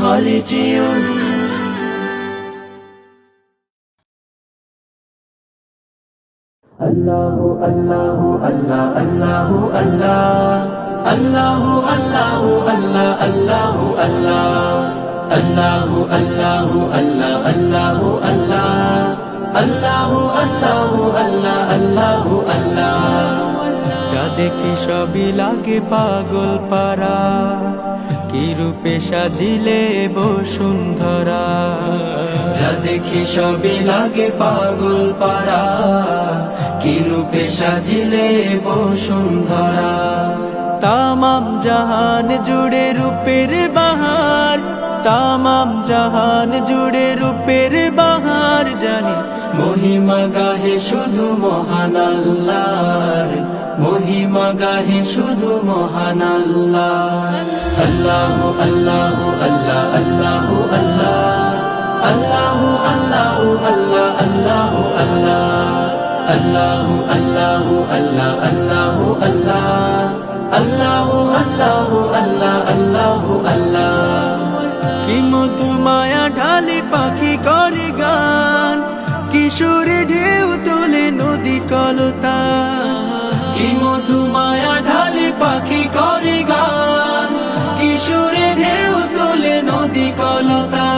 خالدون الله الله الله الله الله الله الله الله الله الله الله الله الله الله الله الله الله الله الله যা দেখি সবই লাগে পাগল পারা, কি রূপে সাজিলে বসুন্ধরা। যা দেখি সবই লাগে পাগল পারা, কি রূপে সাজিলে বসুন্ধরা। তামাম জাহান জুড়ে রূপের বাহার, তামাম জাহান জুড়ে রূপের বাহার। জানি মহিমা গাহে শুধু মহান আল্লাহর, মহিমা গাহে শুধু মহান আল্লাহ। আল্লাহু আল্লাহু আল্লাহ আল্লাহু আল্লাহ আল্লাহু আল্লাহু আল্লাহ আল্লাহু আল্লাহ আল্লাহু আল্লাহু আল্লাহ আল্লাহু আল্লাহ আল্লাহু আল্লাহু আল্লাহ আল্লাহু আল্লাহ। কি মধু মায়া ঢালি পাখি করে গান, কিশোরে ঢেউ তোলে নদী কলতা। কি মধু মায়া ঢালি পাখি করে গান, কিশোরে ঢেউ তোলে নদী কলতা।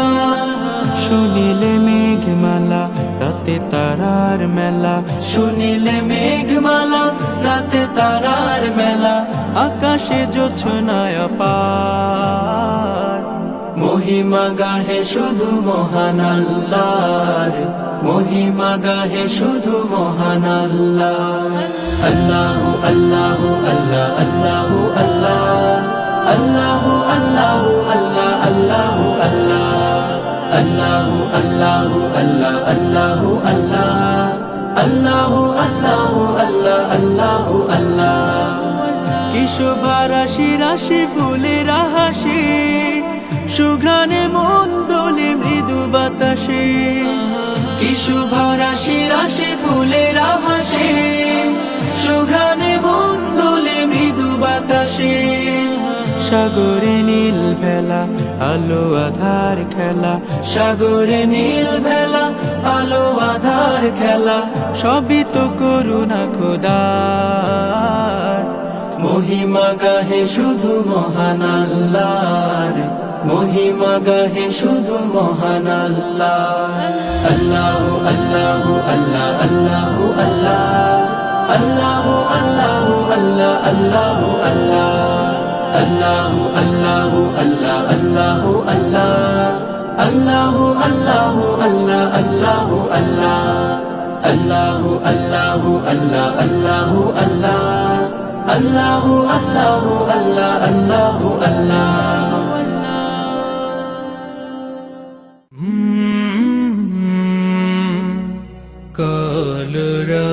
শুনিলে মেঘমালা রাতে তারার মেলা, শুনিলে মেঘমালা রাতে তারার মেলা। আকাশে জোছনায় পার। মহিমা গাহে শুধু মহান আল্লাহর, মহিমা গাহে শুধু মহান আল্লাহ। আল্লাহু আল্লাহু আল্লাহ আল্লাহু আল্লাহ আল্লাহু আল্লাহু আল্লাহ আল্লাহু আল্লাহ আল্লাহু আল্লাহু আল্লাহ আল্লাহু আল্লাহ আল্লাহু আল্লাহু আল্লাহ আল্লাহু আল্লাহ। কি শোভা রাশি রাশি ফুলের হাসি, সুঘ্রাণে মন দোলে মৃদু বাতাসে। কি শোভা রাশি রাশি ফুলের হাসি, সুঘ্রাণে মন দোলে মৃদু বাতাসে। সাগরে নীল ভেলা আলো আধার খেলা, সাগরে নীল ভেলা আলো আধার খেলা। সবই তো করুণা খোদার। মহিমা গাহে শুধু মহান আল্লাহর, মহিমা গাহে শুধু মহান আল্লাহ। আল্লাহু আল্লাহু আল্লাহ আল্লাহু আল্লাহ আল্লাহু আল্লাহু আল্লাহ আল্লাহু আল্লাহ আল্লাহু আল্লাহু আল্লাহ আল্লাহু আল্লাহ আল্লাহু আল্লাহু আল্লাহ আল্লাহু আল্লাহ আল্লাহু আল্লাহু আল্লাহ আল্লাহু আল্লাহ আল্লাহু আল্লাহু আল্লাহ আল্লাহু আল্লাহ। কলরা